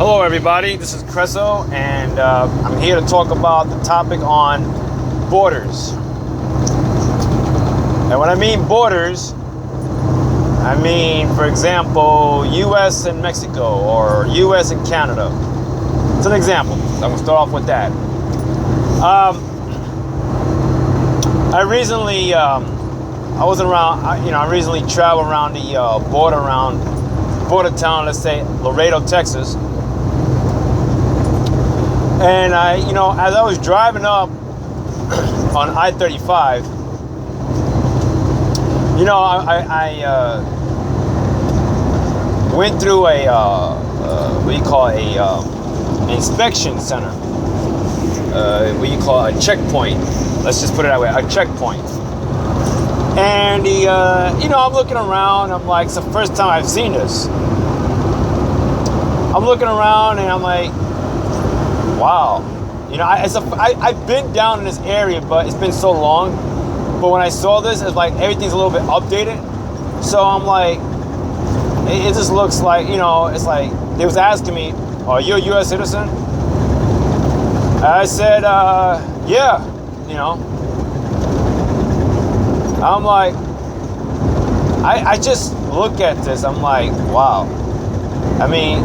Hello everybody, this is Creso, and I'm here to talk about the topic on borders. And when I mean borders, I mean, for example, US and Mexico, or US and Canada. It's an example. I'm going to start off with that. I recently, I recently traveled around the border town, let's say Laredo, Texas. And as I was driving up on I-35, I went through a inspection center. A checkpoint. Let's just put it that way, a checkpoint. And I'm looking around. I'm like, it's the first time I've seen this. I'm looking around and I'm like, wow. I've been down in this area, but it's been so long. But when I saw this, it's like everything's a little bit updated. So I'm like, it just looks like, it's like they was asking me, are you a U.S. citizen? I said, yeah, I'm like, I just look at this, I'm like, wow. I mean,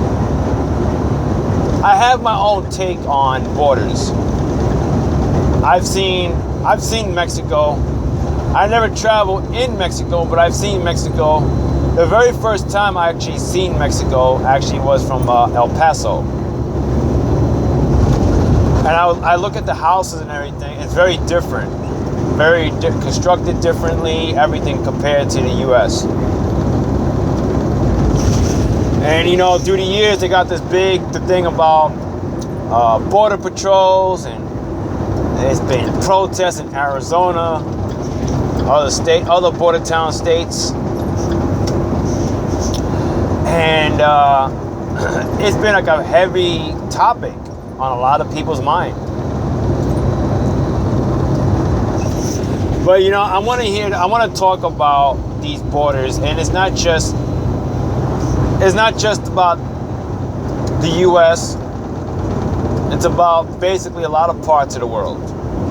I have my own take on borders. I've seen Mexico. I never traveled in Mexico, but I've seen Mexico. The very first time I actually seen Mexico was from El Paso. And I look at the houses and everything. It's very different. Constructed differently, everything compared to the U.S. And through the years, they got this the thing about border patrols, and there's been protests in Arizona, other border town states, and it's been like a heavy topic on a lot of people's mind. But I want to talk about these borders, and it's not just about the U.S. It's about basically a lot of parts of the world.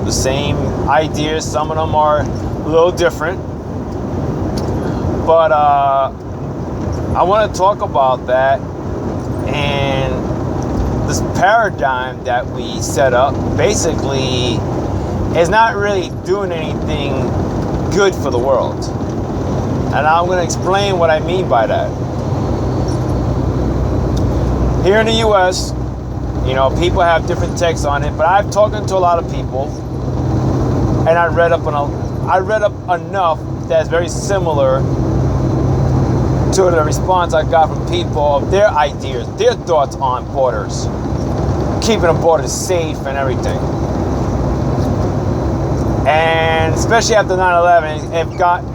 The same ideas, some of them are a little different. But I want to talk about that, and this paradigm that we set up basically is not really doing anything good for the world. And I'm going to explain what I mean by that. Here in the U.S., people have different takes on it, but I've talked to a lot of people, and I read up enough that's very similar to the response I got from people of their ideas, their thoughts on borders, keeping the borders safe and everything. And especially after 9/11,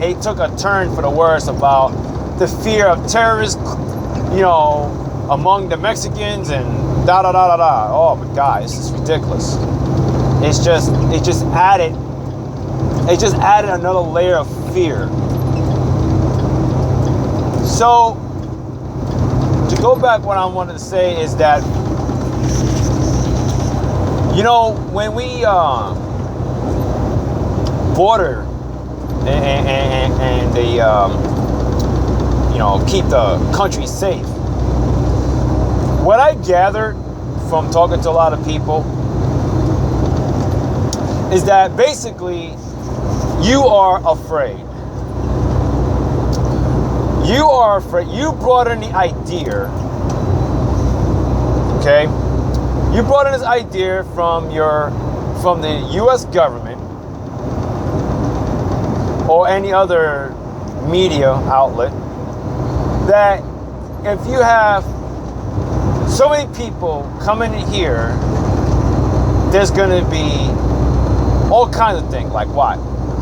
it took a turn for the worse about the fear of terrorists, among the Mexicans and da-da-da-da-da. Oh my God, it's just ridiculous. It just added another layer of fear. So, to go back, what I wanted to say is that, when we border and they, keep the country safe, what I gathered from talking to a lot of people is that basically you are afraid. You are afraid. You brought in the idea, okay? You brought in this idea from the U.S. government or any other media outlet that if you have so many people coming in here, there's going to be all kinds of things. Like what?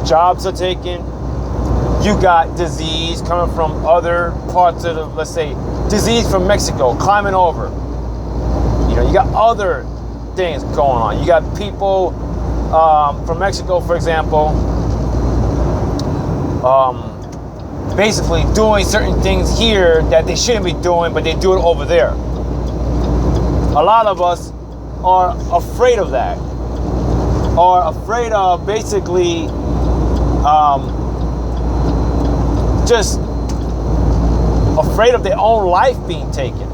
Jobs are taken. You got disease coming from other parts of let's say, disease from Mexico climbing over. You got other things going on. You got people from Mexico, for example, basically doing certain things here that they shouldn't be doing, but they do it over there. A lot of us are afraid of that, or afraid of basically just afraid of their own life being taken,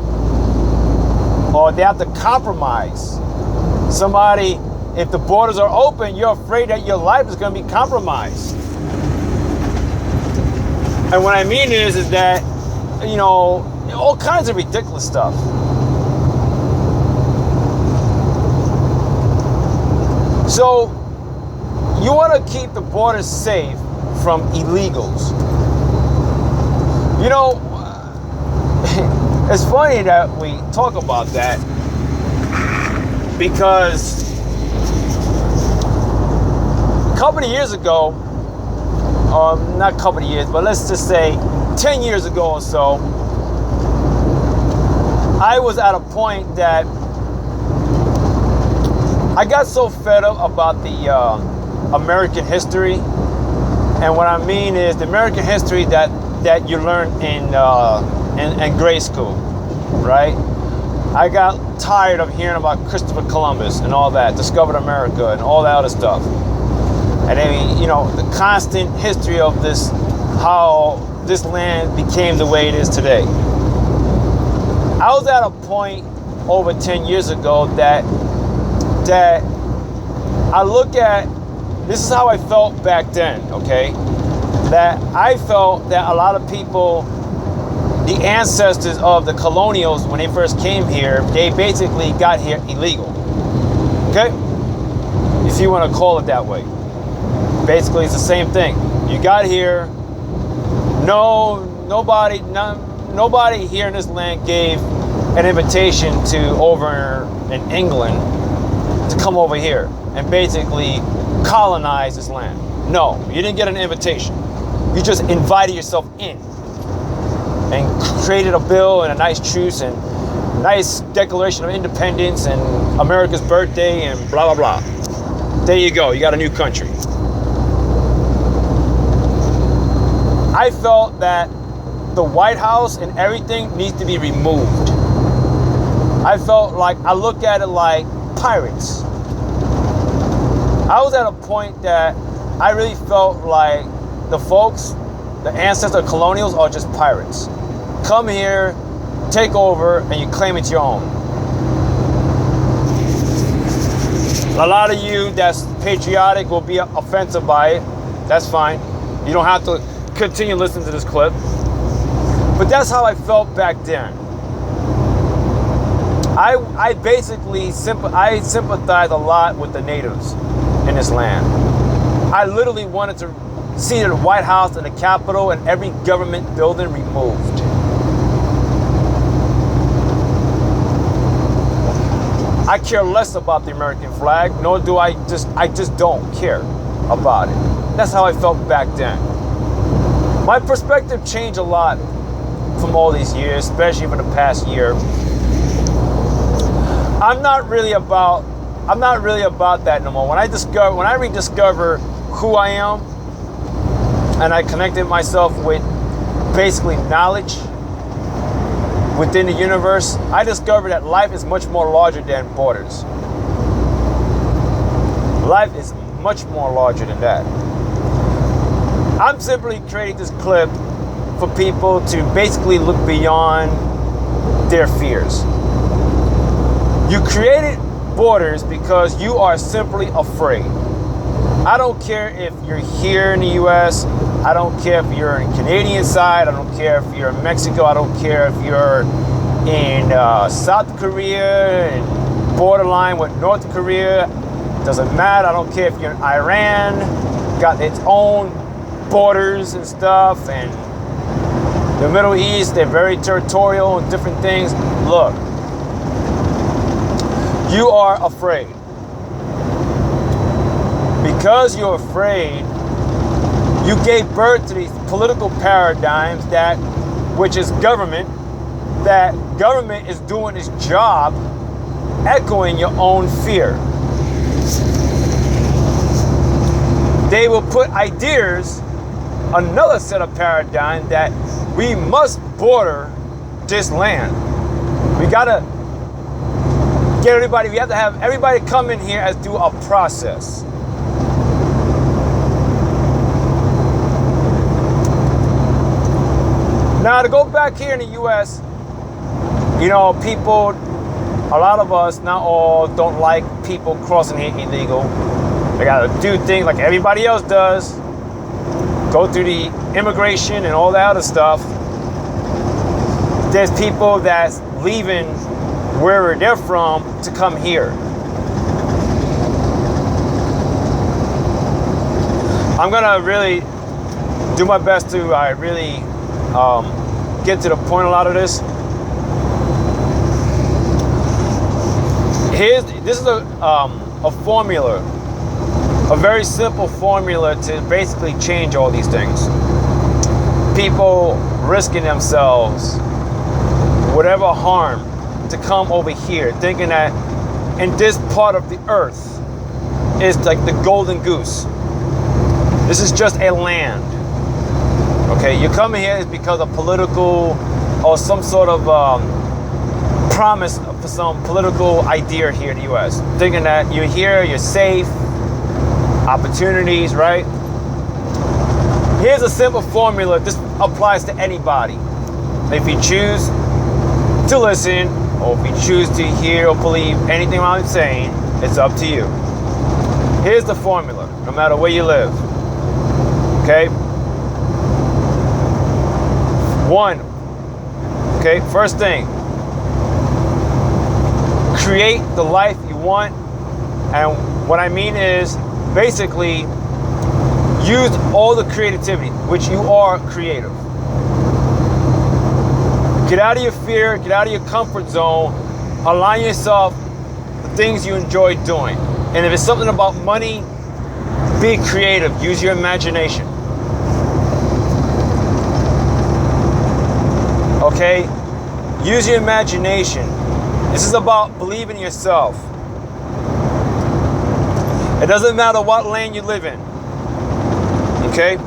or they have to compromise. Somebody, if the borders are open, you're afraid that your life is going to be compromised. And what I mean is that, you know, all kinds of ridiculous stuff. So you want to keep the borders safe from illegals. You know, it's funny that we talk about that, because a couple of years ago, not a couple of years, but let's just say 10 years ago or so, I was at a point that I got so fed up about the American history. And what I mean is the American history that you learn in grade school, right? I got tired of hearing about Christopher Columbus and all that, discovered America and all that other stuff. And then, you know, the constant history of this, how this land became the way it is today. I was at a point over 10 years ago that I look at, this is how I felt back then, okay? That I felt that a lot of people, the ancestors of the colonials, when they first came here, they basically got here illegal, okay? If you want to call it that way. Basically, it's the same thing. You got here, nobody here in this land gave an invitation to over in England to come over here and basically colonize this land. No, you didn't get an invitation. You just invited yourself in and created a bill and a nice truce and nice Declaration of Independence and America's birthday and blah, blah, blah. There you go. You got a new country. I felt that the White House and everything needs to be removed. I felt like, I look at it like pirates. I was at a point that I really felt like the folks, the ancestor colonials, are just pirates. Come here, take over, and you claim it's your own. A lot of you that's patriotic will be offensive by it. That's fine. You don't have to continue listening to this clip. But that's how I felt back then. I basically sympathize a lot with the natives in this land. I literally wanted to see the White House and the Capitol and every government building removed. I care less about the American flag, nor do I just don't care about it. That's how I felt back then. My perspective changed a lot from all these years, especially for the past year. I'm not really about that no more. When I rediscover who I am, and I connected myself with basically knowledge within the universe, I discovered that life is much more larger than borders. Life is much more larger than that. I'm simply creating this clip for people to basically look beyond their fears. You created borders because you are simply afraid. I don't care if you're here in the US, I don't care if you're in Canadian side, I don't care if you're in Mexico, I don't care if you're in South Korea and borderline with North Korea. Doesn't matter. I don't care if you're in Iran, got its own borders and stuff, and the Middle East, they're very territorial and different things. Look, you are afraid. Because you're afraid, you gave birth to these political paradigms which is government, that government is doing its job, echoing your own fear. They will put ideas, another set of paradigm that we must border this land. We gotta get everybody, we have to have everybody come in here as do a process. Now to go back here in the US, you know, people, a lot of us, not all, don't like people crossing here illegal. They gotta do things like everybody else does. Go through the immigration and all that other stuff. There's people that's leaving wherever they're from to come here. I'm gonna really do my best to really get to the point of a lot of this. This is a formula, a very simple formula to basically change all these things. People risking themselves, whatever harm, to come over here, thinking that in this part of the earth is like the golden goose. This is just a land. Okay, you come here is because of political or some sort of promise for some political idea here in the US. Thinking that you're here, you're safe, opportunities, right? Here's a simple formula. This applies to anybody. If you choose to listen, or if you choose to hear or believe anything I'm saying, it's up to you. Here's the formula, no matter where you live. Okay? One, okay, first thing, create the life you want. And what I mean is basically use all the creativity, which you are creative. Get out of your fear, get out of your comfort zone, align yourself with things you enjoy doing. And if it's something about money, be creative, use your imagination. Okay? Use your imagination. This is about believing in yourself. It doesn't matter what land you live in. Okay?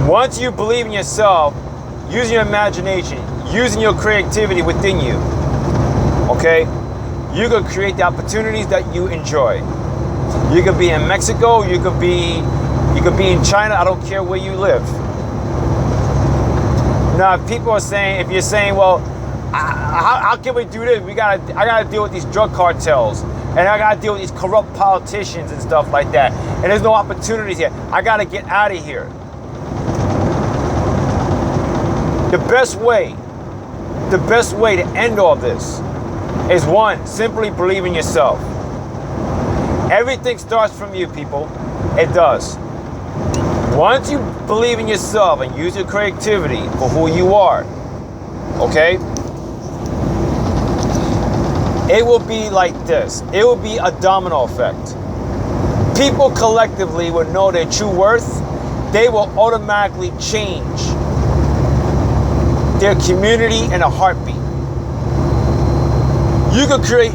Once you believe in yourself, using your imagination, using your creativity within you, okay, you can create the opportunities that you enjoy. You could be in Mexico, you could be in China, I don't care where you live. Now, if people are saying, if you're saying, well, how can we do this? I gotta deal with these drug cartels, and I gotta deal with these corrupt politicians and stuff like that, and there's no opportunities here. I gotta get out of here. The best way to end all this is one, simply believe in yourself. Everything starts from you, people. It does. Once you believe in yourself and use your creativity for who you are, okay, it will be like this. It will be a domino effect. People collectively will know their true worth. They will automatically change their community in a heartbeat. You could create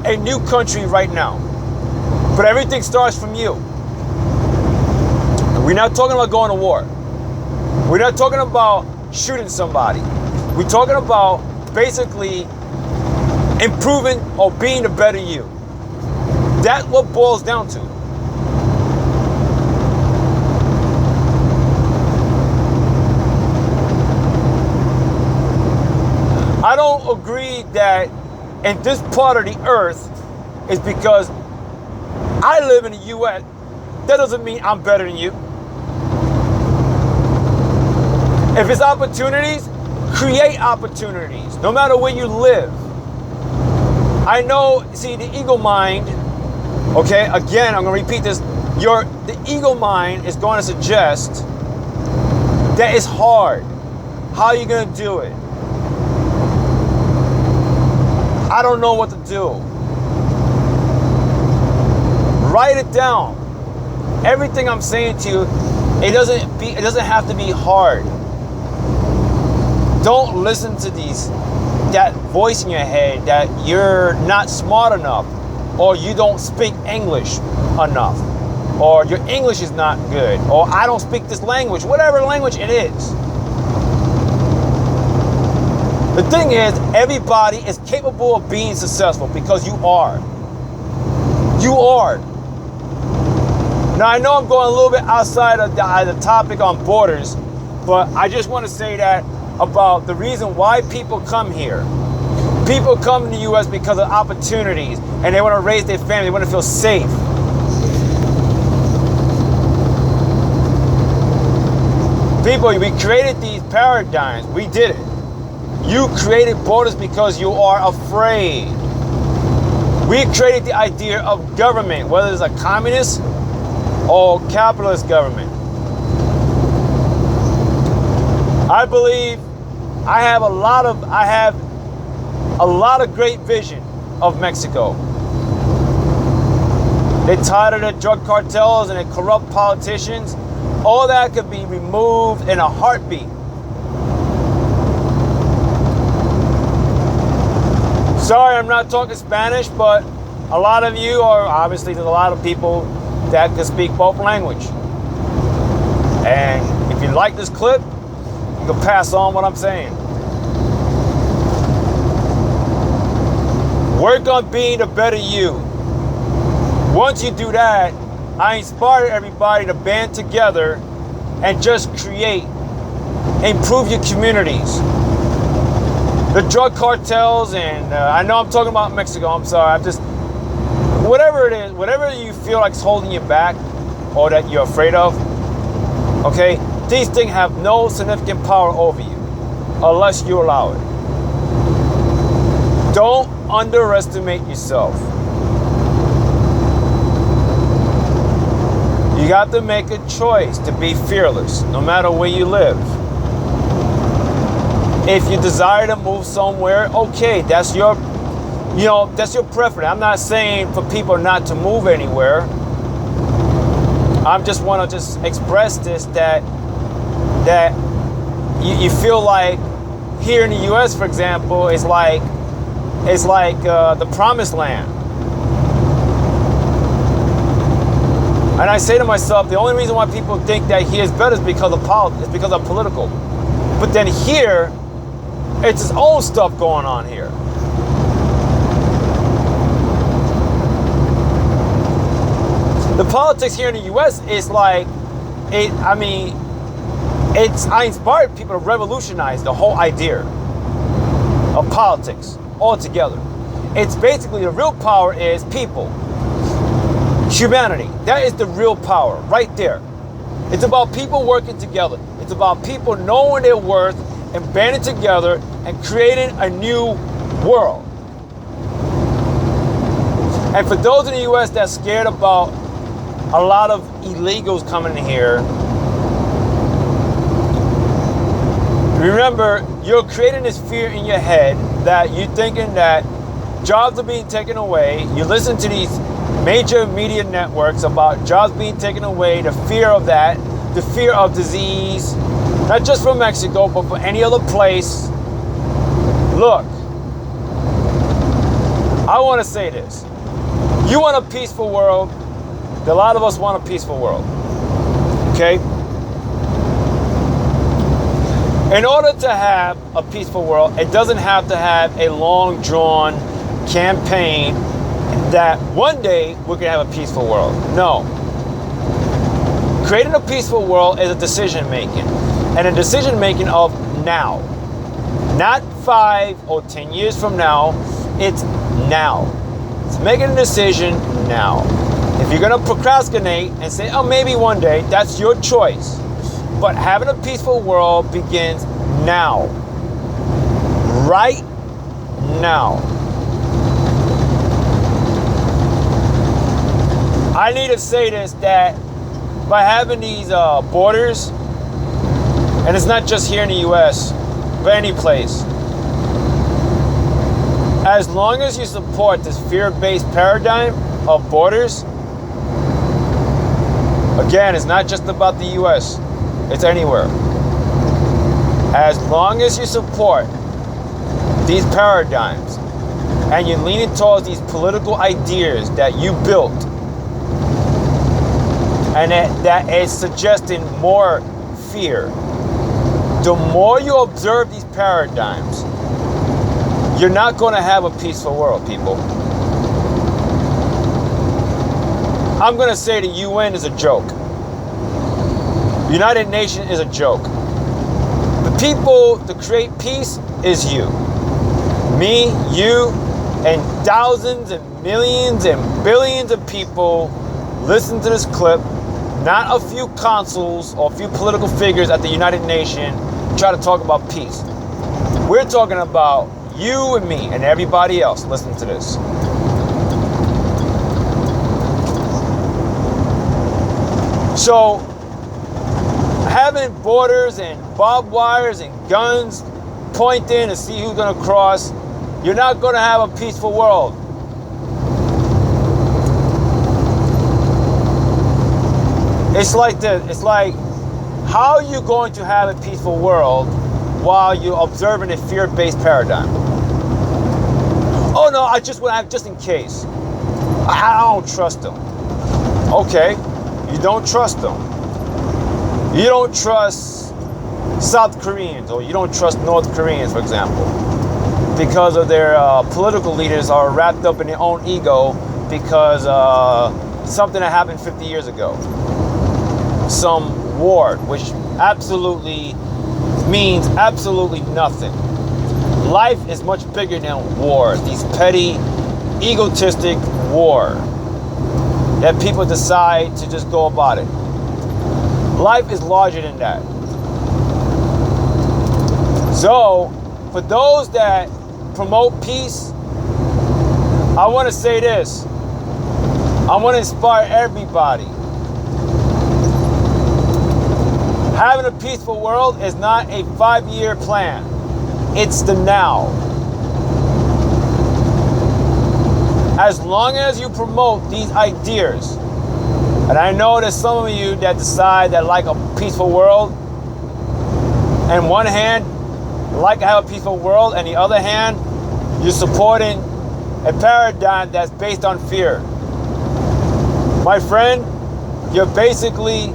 a new country right now, but everything starts from you. We're not talking about going to war. We're not talking about shooting somebody. We're talking about basically improving or being the better you. That's what boils down to. I don't agree that in this part of the earth is because I live in the US. That doesn't mean I'm better than you. If it's opportunities, create opportunities, no matter where you live. I know, see, the ego mind, okay, again, I'm going to repeat this. The ego mind is going to suggest that it's hard. How are you going to do it? I don't know what to do. Write it down. Everything I'm saying to you, it doesn't have to be hard. Don't listen to that voice in your head that you're not smart enough, or you don't speak English enough, or your English is not good, or I don't speak this language, whatever language it is. The thing is, everybody is capable of being successful because you are. You are. Now, I know I'm going a little bit outside of the topic on borders, but I just want to say that about the reason why people come here. People come to the U.S. because of opportunities, and they want to raise their family, they want to feel safe. People, we created these paradigms. We did it. You created borders because you are afraid. We created the idea of government, whether it's a communist or capitalist government. I believe I have a lot of great vision of Mexico. They're tired of the drug cartels and the corrupt politicians. All that could be removed in a heartbeat. Sorry, I'm not talking Spanish, but a lot of you are, obviously there's a lot of people that can speak both language. And if you like this clip, you can pass on what I'm saying. Work on being a better you. Once you do that, I inspire everybody to band together and just create, improve your communities. The drug cartels, and I know I'm talking about Mexico, I'm sorry, I'm just, whatever it is, whatever you feel like is holding you back or that you're afraid of, okay, these things have no significant power over you unless you allow it. Don't underestimate yourself. You got to make a choice to be fearless, no matter where you live. If you desire to move somewhere, okay, that's your preference. I'm not saying for people not to move anywhere. I just want to just express this that you feel like here in the U.S., for example, it's like the promised land. And I say to myself, the only reason why people think that here is better is because of politics, because of political. But then here, it's its own stuff going on here. The politics here in the U.S. is like, I inspired people to revolutionize the whole idea of politics altogether. It's basically the real power is people. Humanity. That is the real power right there. It's about people working together. It's about people knowing their worth and banding together and creating a new world. And for those in the U.S. that's scared about a lot of illegals coming in here, remember, you're creating this fear in your head that you're thinking that jobs are being taken away. You listen to these major media networks about jobs being taken away, the fear of that, the fear of disease, not just for Mexico, but for any other place. Look, I want to say this. You want a peaceful world. A lot of us want a peaceful world. Okay? In order to have a peaceful world, it doesn't have to have a long drawn campaign that one day we're going to have a peaceful world. No. Creating a peaceful world is a decision making. And a decision making of now. Not 5 or 10 years from now. It's now. It's making a decision now. If you're going to procrastinate and say, oh, maybe one day, that's your choice. But having a peaceful world begins now. Right now. I need to say this, that by having these borders, and it's not just here in the U.S., but any place, as long as you support this fear-based paradigm of borders, again, it's not just about the U.S., it's anywhere. As long as you support these paradigms and you're leaning towards these political ideas that you built, and that is suggesting more fear. The more you observe these paradigms, You're not going to have a peaceful world, people. I'm going to say the UN is a joke. United Nations is a joke. The people to create peace is you. Me, you, and thousands and millions and billions of people listen to this clip. Not a few consuls or a few political figures at the United Nations try to talk about peace. We're talking about you and me and everybody else listening to this. So, having borders and barbed wires and guns pointing to see who's going to cross, you're not going to have a peaceful world. It's like this. It's like, how are you going to have a peaceful world while you're observing a fear-based paradigm? Oh no, I just want to have just in case. I don't trust them. Okay, you don't trust them. You don't trust South Koreans, or you don't trust North Koreans, for example, because of their political leaders are wrapped up in their own ego because something that happened 50 years ago. Some war, which absolutely means absolutely nothing. Life is much bigger than war. These petty, egotistic war that people decide to just go about it. Life is larger than that. So, for those that promote peace, I want to say this. I want to inspire everybody. Having a peaceful world is not a 5-year plan. It's the now. As long as you promote these ideas, and I know there's some of you that decide that like a peaceful world, and one hand, like to have a peaceful world, and the other hand, you're supporting a paradigm that's based on fear. My friend, you're basically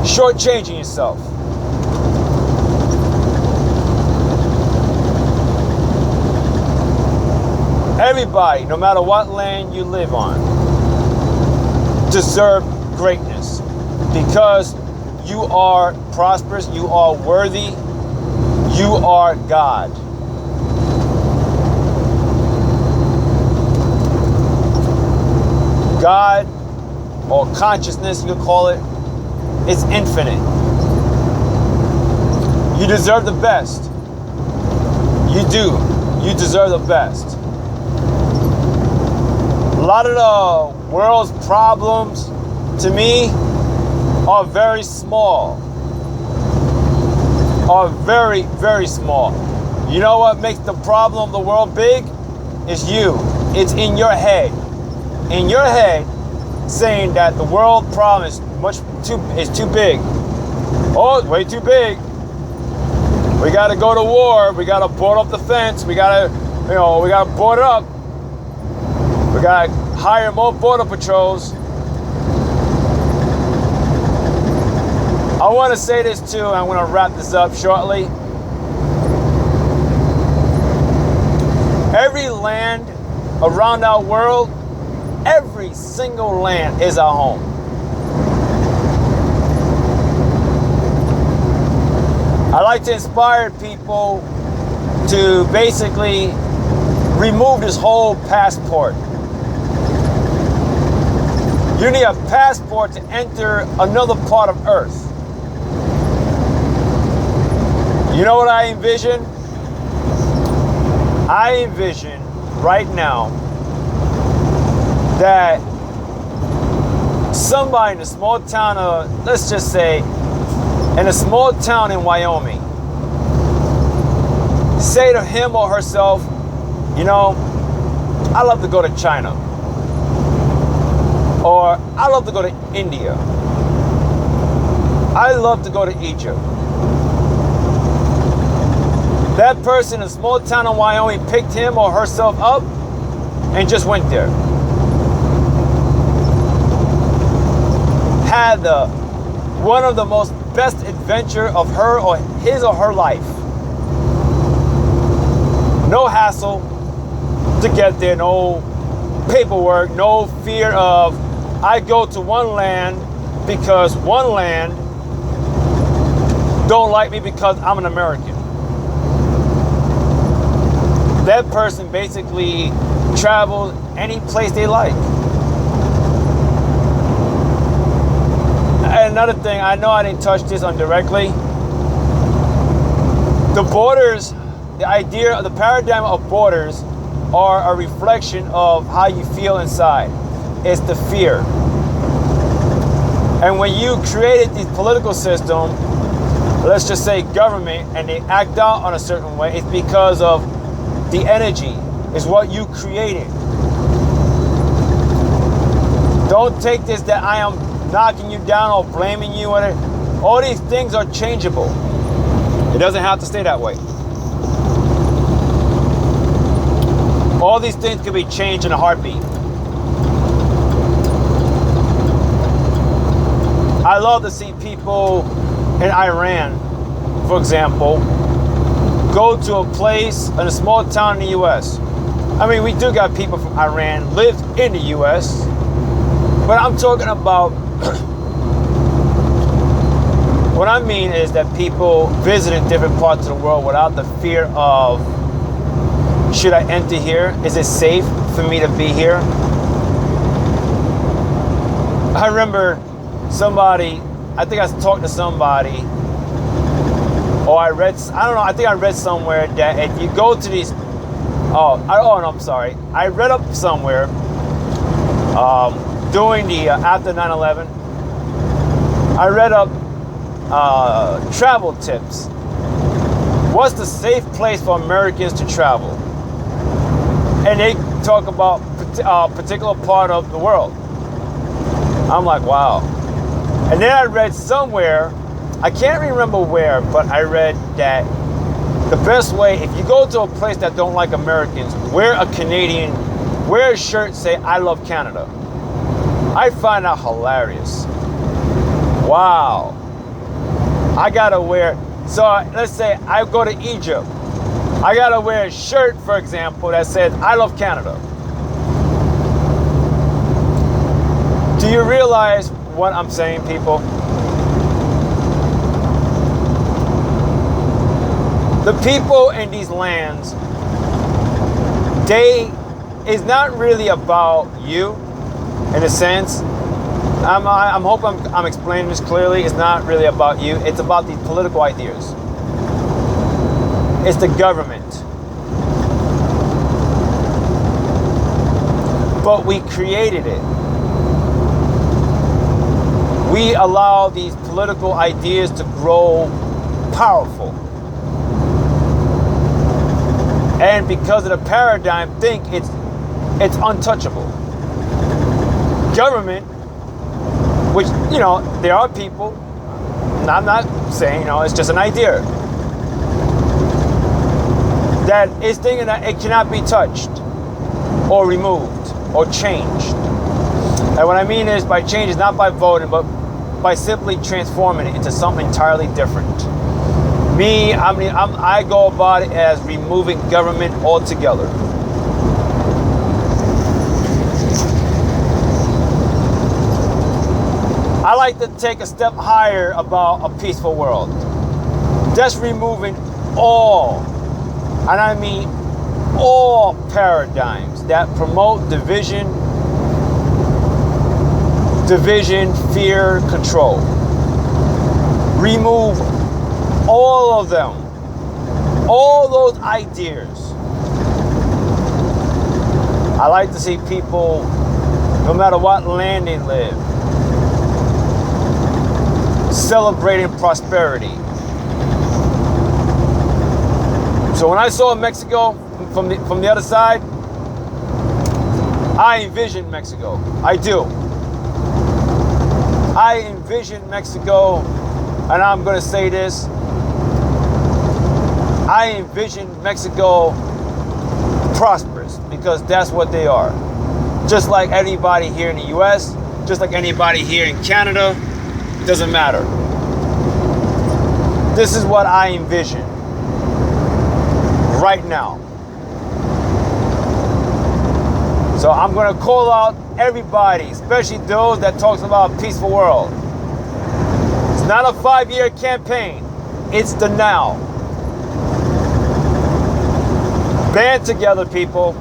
shortchanging yourself. Everybody, no matter what land you live on, deserve greatness because you are prosperous, you are worthy, you are God. God, or consciousness, you could call it, it's infinite. You deserve the best. You do. You deserve the best. A lot of the world's problems, to me, are very small. Are very, very small. You know what makes the problem of the world big? It's you. It's in your head. In your head, saying that the world problem is too big. Oh, it's way too big. We gotta go to war. We gotta board up the fence. We gotta board it up. We gotta hire more border patrols. I want to say this too. I'm going to wrap this up shortly. Every land around our world, every single land is our home. I like to inspire people to basically remove this whole passport. You need a passport to enter another part of Earth. You know what I envision? I envision right now that somebody in a small town of, let's just say, in a small town in Wyoming, say to him or herself, you know, I love to go to China. Or I love to go to India. I love to go to Egypt. That person in a small town in Wyoming picked him or herself up and just went there. Had one of the most best adventure of her or his or her life. No hassle to get there, no paperwork, no fear of I go to one land because one land don't like me because I'm an American. That person basically travels any place they like. And another thing, I know I didn't touch this on directly. The borders, the idea, the paradigm of borders are a reflection of how you feel inside. It's the fear. And when you created this political system, let's just say government, and they act out on a certain way, it's because of the energy is what you created. Don't take this that I am knocking you down or blaming you. All these things are changeable. It doesn't have to stay that way. All these things can be changed in a heartbeat. I love to see people in Iran, for example, go to a place in a small town in the U.S. I mean, we do got people from Iran live in the U.S., but I'm talking about, what I mean is that people visiting different parts of the world without the fear of, should I enter here? Is it safe for me to be here? I remember somebody, I think I talked to somebody, or I read, I don't know, I think I read somewhere that if you go to these, no, I'm sorry. I read up somewhere during the, after 9/11, I read up travel tips. What's the safe place for Americans to travel? And they talk about a particular part of the world. I'm like, wow. And then I read somewhere, I can't remember where, but I read that the best way, if you go to a place that don't like Americans, wear a shirt, say, I love Canada. I find that hilarious. Wow. I gotta wear, so let's say I go to Egypt. I gotta wear a shirt, for example, that says, I love Canada. Do you realize what I'm saying, people? The people in these lands, it's not really about you, in a sense. I hope I'm explaining this clearly. It's not really about you. It's about these political ideas. It's the government. But we created it. We allow these political ideas to grow powerful. And because of the paradigm, think it's untouchable. Government, which, you know, there are people, and I'm not saying, you know, it's just an idea, that is thinking that it cannot be touched or removed or changed. And what I mean is by change is not by voting, but by simply transforming it into something entirely different. I go about it as removing government altogether. I like to take a step higher about a peaceful world. Just removing all, and I mean all paradigms that promote division, fear, control. Remove all of them. All those ideas. I like to see people, no matter what land they live, celebrating prosperity. So when I saw Mexico from the other side, I envisioned Mexico. I do. I envision Mexico, and I'm going to say this, I envision Mexico prosperous, because that's what they are. Just like anybody here in the US, just like anybody here in Canada, doesn't matter. This is what I envision right now. So I'm going to call out everybody, especially those that talks about a peaceful world. It's not a 5-year campaign. It's the now. Band together, people.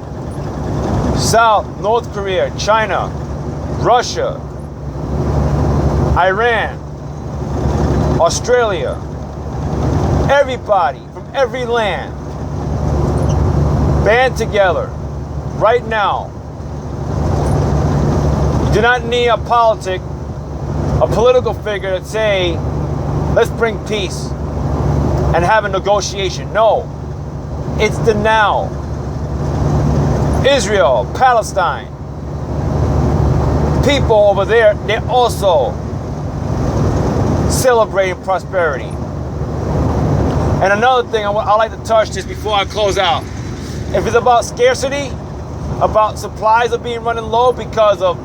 South, North Korea, China, Russia, Iran, Australia, everybody from every land, band together right now. You do not need a political figure to say, let's bring peace and have a negotiation. No, it's the now. Israel, Palestine, people over there, they're also celebrating prosperity. And another thing, I like to touch this before I close out. If it's about scarcity, about supplies are being running low because of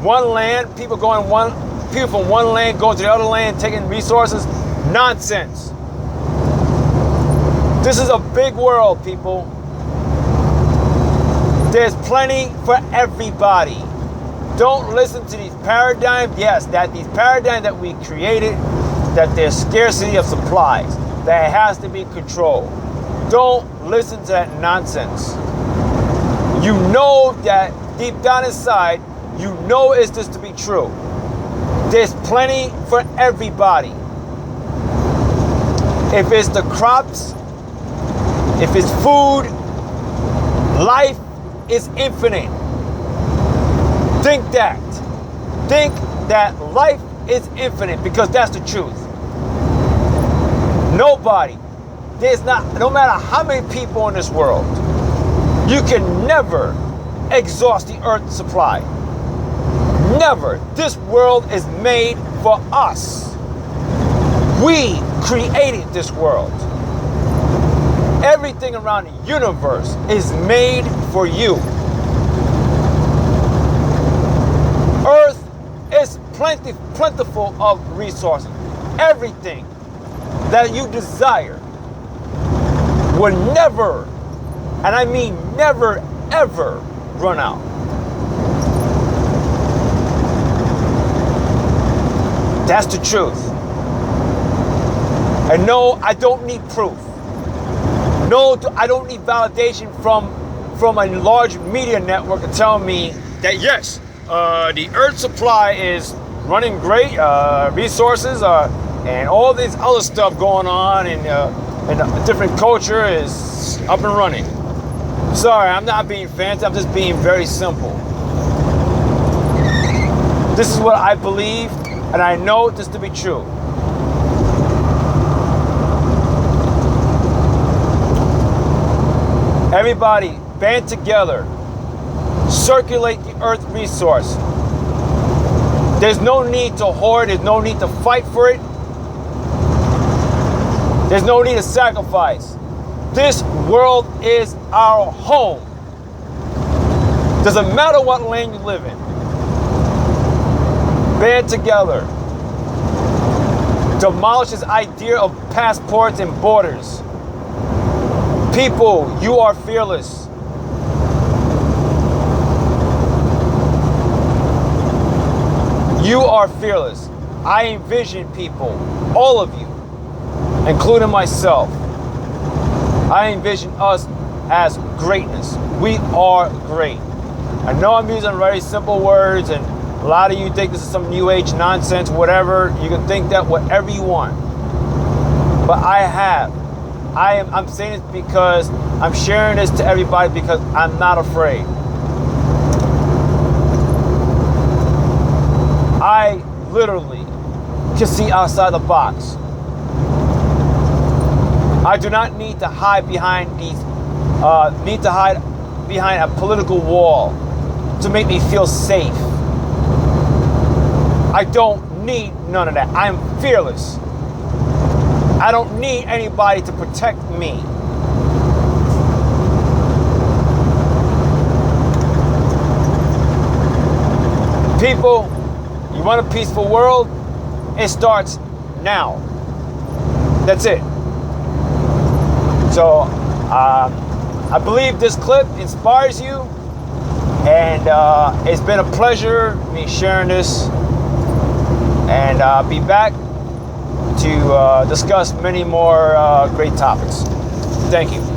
one land, people from one land going to the other land, taking resources, nonsense. This is a big world, people. There's plenty for everybody. Don't listen to these paradigms. Yes, that these paradigms that we created, that there's scarcity of supplies, that it has to be controlled. Don't listen to that nonsense. You know that deep down inside, you know it's just to be true. There's plenty for everybody. If it's the crops, if it's food, life is infinite. Think that. Think that life is infinite, because that's the truth. Nobody, no matter how many people in this world, you can never exhaust the earth's supply. Never. This world is made for us. We created this world. Everything around the universe is made for you. Earth is plentiful of resources. Everything that you desire will never, and I mean never, ever run out. That's the truth. And no, I don't need proof. No, I don't need validation from a large media network to tell me that yes, the earth supply is running great, resources and all this other stuff going on, and a different culture is up and running. Sorry, I'm not being fancy, I'm just being very simple. This is what I believe, and I know this to be true. Everybody band together, circulate the earth resource. There's no need to hoard, there's no need to fight for it. There's no need to sacrifice. This world is our home. Doesn't matter what land you live in. Band together. Demolish this idea of passports and borders. People, you are fearless. You are fearless. I envision people, all of you, including myself. I envision us as greatness. We are great. I know I'm using very simple words, and a lot of you think this is some new age nonsense, whatever. You can think that whatever you want. But I'm saying this because I'm sharing this to everybody, because I'm not afraid. I literally can see outside the box. I do not need to hide behind behind a political wall to make me feel safe. I don't need none of that. I am fearless. I don't need anybody to protect me. People, you want a peaceful world? It starts now. That's it. So, I believe this clip inspires you. And it's been a pleasure me sharing this. And I'll be back to discuss many more great topics. Thank you.